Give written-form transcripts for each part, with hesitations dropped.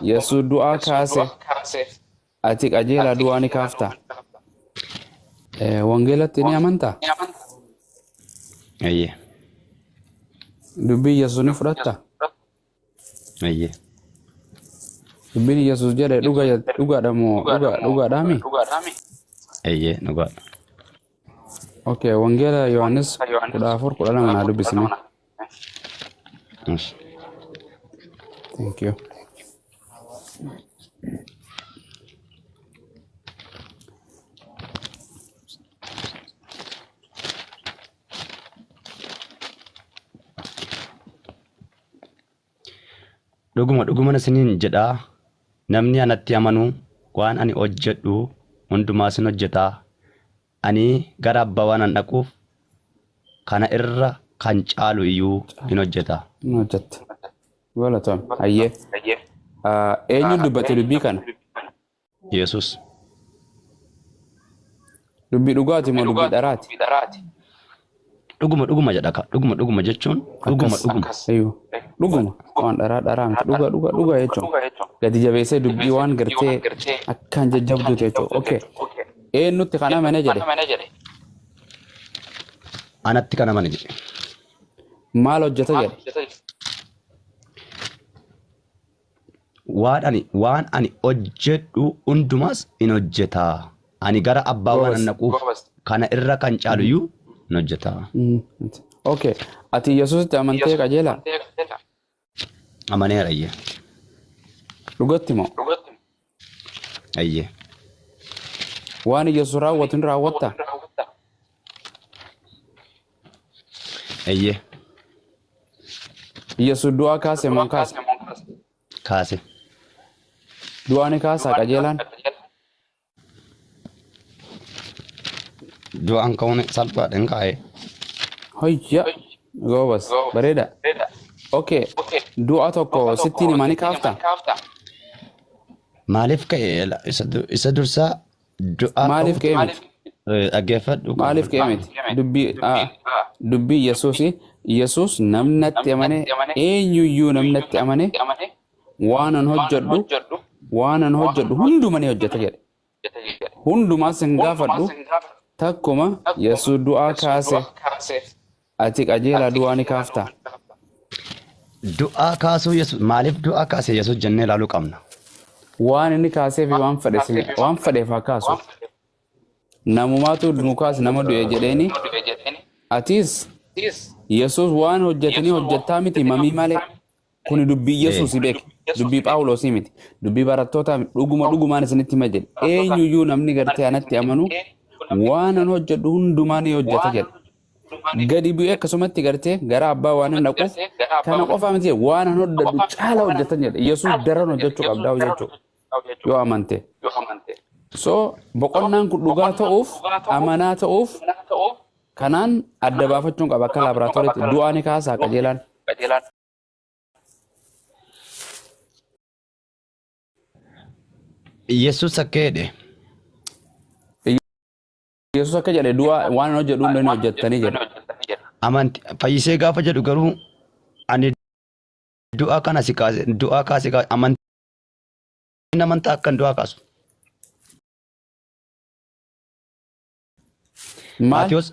Yesus du'a kaase ati qajeela du'a ni kaafta. Wangeelatti ni amantaa? Ayye. Dubbii Yesus ni fudhatta? Ayye. Dubbiin Yesus jedhe dhugaadha moo dhugaadhaami? Ayye dhugaadha. Okay, wangeela Yohaannis 14:12 naa dubbisne. Thank you. Dhuguma isiniin jedhaa namni anatti amanu waan ani hojjedhu hundumaa sin hojjetaa. Ani gara abbaa waan an dhaquuf kana irra kan caalu iyyuu hin hojjeta. Hin hojjetta. Galatoon. Hayyee. Eenyu dubbate dubbii kana? Yesus. Dubbii dhugaati moo dubbii dharaati? Dhuguma jedha ka. Dhuguma jechuun dhuguma. Dhuguma waan dharaa miti. Dhuga jechuun. Gadi jabeessee dubbii waan gartee akkaan jajjabduu jechuudha. Okay. Eenyutti kana mana jedhe? Anatti kana mana jedhe. Maal hojjeta jedhe? Waan ani hojjedhu hundumaas hin hojjetaa. Ani gara abbaa waan an dhaquuf kana irra kan caalu iyyuu hin hojjetaa. Okay. Ati Yesuusitti amantee qajeelaa? Amaneera ayye. Dhugatti moo? Ayye. Waan Yesus raawwatu ni raawwattaa? Ayye. Yesus du'a kaase moo kaase? Kaase. Du'a ni kaasaa qajeelaan? Du'aan ka'uun salphaadha hin kaa'e. Hoyya. Goobas. Bareeda. Okay. Du'a tokko sittiin himanii kaaftaa? Maaliif ka'e isa dursaa du'a Maaliif ka'e miti? Dhaggeeffadhu. Maaliif ka'e miti? Dubbii Yesus namnatti amane eenyuyyuu namnatti amane waan an hojjedhu hunduma ni hojjeta jedhe. Hundumaa sin gaafadhu takkuma Yesus du'a kaase ati qajeelaa du'a ni kaaftaa? Du'a kaasuu Yesus maaliif du'a kaase Yesus jennee ilaaluu qabna. Waan inni kaaseef waan fedheef haa kaasu. Namumaatu nu kaase nama du'e jedheeni atis Yesus waan hojjetanii hojjettaa miti mamii malee. Kuni dubbii Yesus beeke. Dubbii Phaawulosii miti. Dubbii barattoota dhugumaan isinitti hima jedhe. Eenyuyyuu namni gartee anatti amanu waan an hojjedhu hundumaa ni hojjeta jedhe. Gadi bu'ee akkasumatti gartee gara abbaa waan hin dhaquuf kana qofaa miti waan an hojjedhu caala hojjetan jedhe. Yesus daran hojjechuu qabdaa jechuudha. Yoo amante. So boqonnaan kun dhugaa ta'uuf amanaa ta'uuf kanaan adda baafachuun qaba akka laaboraatooriitti du'aa ni kaasaa qajeelaan. Yesus akka jedhe. Yesus akka jedhe du'a waan hojjedhu hundi ni hojjettanii jedhe. Amanti fayyisee gaafa jedhu garuu ani du'a kana si kaase du'a kaase amantaa akkan du'a kaasu. Maatiyoos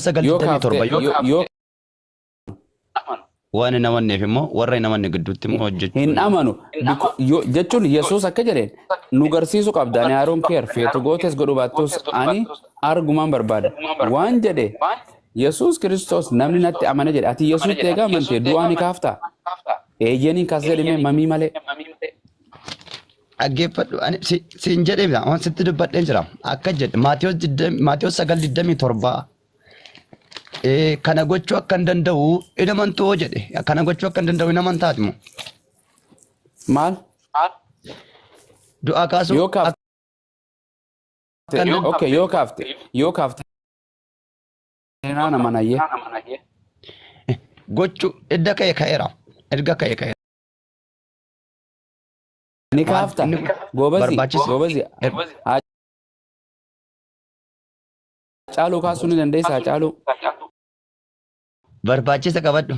sagaltamii torba yoo waan hin amanneef immoo warra hin amanne gidduutti immoo hojjechuu hin amanu jechuun Yesus akka jedheen nu garsiisuu qabda ani haaroon keer feetu gootes godhu baattus ani argumaan barbaada waan jedhe Yesus Kiristoos namni natti amane jedhe ati Yesus teegaa amantee du'aa ni kaaftaa eeyyanii kaasee dhimee mamii malee. Dhaggeeffadhu siin jedhee waan sitti dubbadheen jira akka jedhe Maatiyoos 9:27 kana gochuu akka hin danda'u hin amantuu jedhe kana gochuu akka hin danda'u hin amantaati moo maal du'aa kaasuu yoo kaafte naan amanayyee gochuu erga ka'eera ni kaafta goobasi Haacaaluu kaasuu ni dandeessa Haacaaluu. Barbaachisa qabadhu.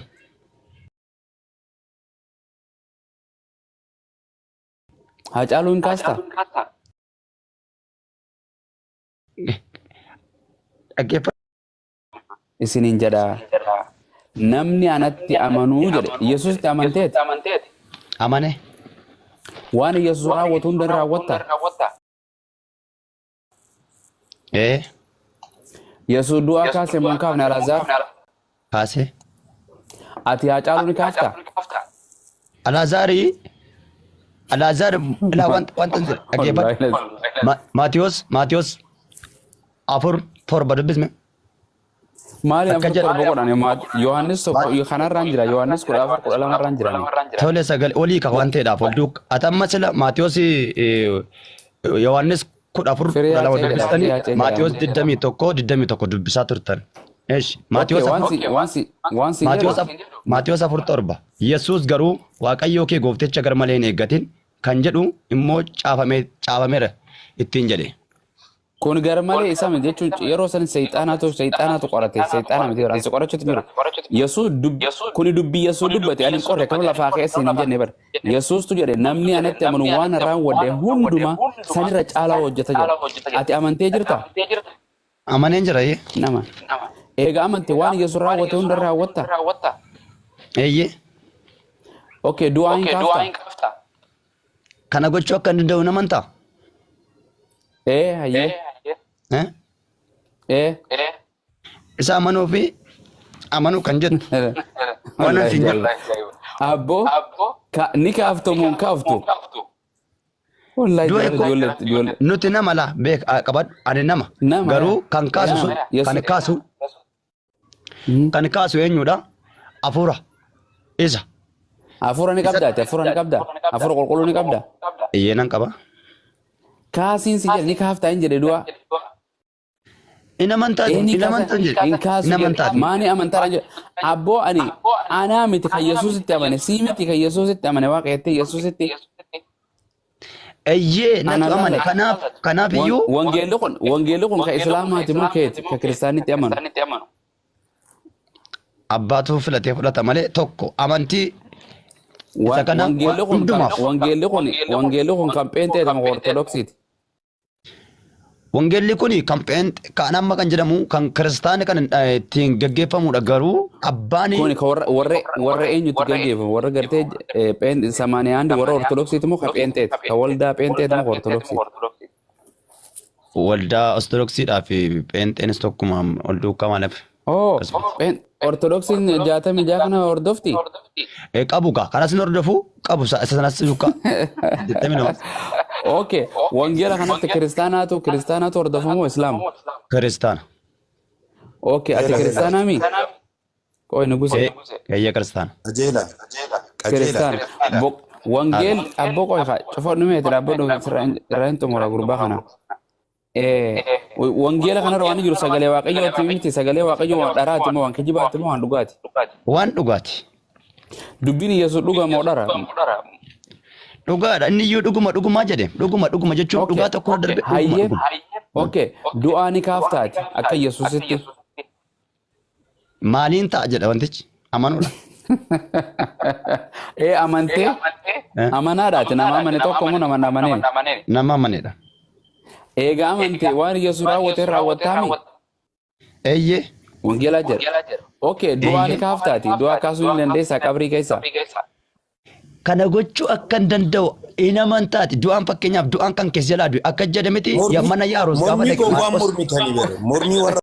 Haacaaluu hin kaastaa? Dhaggeeffadhu. Isiniin jedhaa. Namni anatti amanuu jedhe Yesuusitti amanteeti. Amane. Waan Yesuus raawwatu hunda ni raawwatta. Yesuus du'aa kaasee moo hin kaafne Alaazaar? Kaasee. Ati Haacaaluu ni kaaftaa? Alaazaar ilaa wanta dhaggeeffadhu. Maatiyos 4:7 dubbisme. Maali afur torba godhane Yohaannis kanarraan jira Yohaannis 14:12 jira. Tole sagal olii ka waan ta'eedhaaf ol duuka. Atamma sila Maatiyos Yohaannis 14:12 dubbistanii Maatiyos 21 dubbisaa turtan. Maatiyos 4:7 Yesuus garuu Waaqayyoo kee goofticha gar malee hin eeggatin kan jedhu immoo caafameera ittiin jedhe. Kun gar malee isa miti jechuun yeroo san seexaanaatu qorate seexaana miti yeroo isa qorachuutu jiru. Yesuus kuni dubbii Yesuus dubbate ani qorre kan lafaa keessa hin jenne bar. Yesuustu jedhe namni anatti amanu waan raawwadhe hunduma sanirra caalaa hojjeta jedha. Ati amantee jirtaa? Amaneen jira nama. Eega amante waan Yesuus raawwate hunda raawwatta? Eeyyee. Okay, du'aa hin kaaftaa? Kana gochuu akka hin danda'u namantaa? Hayyee. Isa amanuu fi amanuu kan jettu. Waan asiin jedhu. Abboo ni kaaftu moo hin kaaftu? Nuti nama laa beek qabadhu ani nama. Garuu kan kaasu eenyudha? Hafuura. Isa. Hafuura ni qabdaati hafuura ni qabdaa? Hafuura qulqulluu ni qabdaa? Iyyee nan qaba. Kaasiin si jedhe ni kaaftaa hin jedhe du'a. Inni amantaati. Maani amantaadhaan jedhe. Abboo anaa miti kan Yesuusitti amane sii miti kan Yesuusitti amane waaqayyotti Yesuusitti. Eeyyee natu amane kanaaf iyyuu. Wangeelli kun kan Islaamaati moo keeti kan Kiristaanitti amanu? Abbaatu filatee fudhata malee tokko amantii. Wangeelli kun kan Pheenxeeti moo Ortodoksiiti? Wangeelli kun kan amma kan jedhamu kan kiristaanni kan ittiin gaggeeffamudha garuu abbaan kun warra eenyutti gaggeeffamu warra gartee Samaaniyaandi warra Ortodoksiiti moo kan Pheenxeeti kan waldaa Pheenxeeti moo Ortodoksiiti? Waldaa Ortodoksiidhaa fi Pheenxeenis tokkuma ol duukaa maaliif? Ortodoksiin 66 kana hordofti? Qabu kanas hin hordofu qabu isa sanas duukaa. Okay, wangeela kanatti kiristaanaatu hordofamoo Islaama? Kiristaana. Okay, ati kiristaanaa mi? Qoy nuguse. Eeyyee kiristaana. Kiristaana. Wangeel abboo qoy cufa dhumeeti abboo irraa hin xumura gurbaa kana. Wangeela kanarra waan jiru sagalee waaqayyooti miti sagalee waaqayyoo waan dharaati moo waan kijibaati moo waan dhugaati? Waan dhugaati. Dubbiin Yesuus dhugaa moo dhara? Dhugaadha inni iyyuu dhuguma jedhe dhuguma jechuun dhugaa tokko darbe. Hayyee. Okay, du'aa ni kaaftaati akka Yesuusitti. Maaliin ta'a jedha wantichi amanuudha. Amantee amanaadhaati nama amane tokko moo nama amaneen? Nama amaneedha. Eega amantee waan Yesuus raawwate raawwattaami? Eeyyee. Wangeelaa jedha. Okay, du'aa ni kaaftaati du'aa kaasuu hin dandeessaa qabrii keessaa? Kana gochuu akka hin danda'u hin amantaati du'aan fakkeenyaaf du'aan kan keessa jalaa du'e akka jedhameti mana yaaros gaafa mormii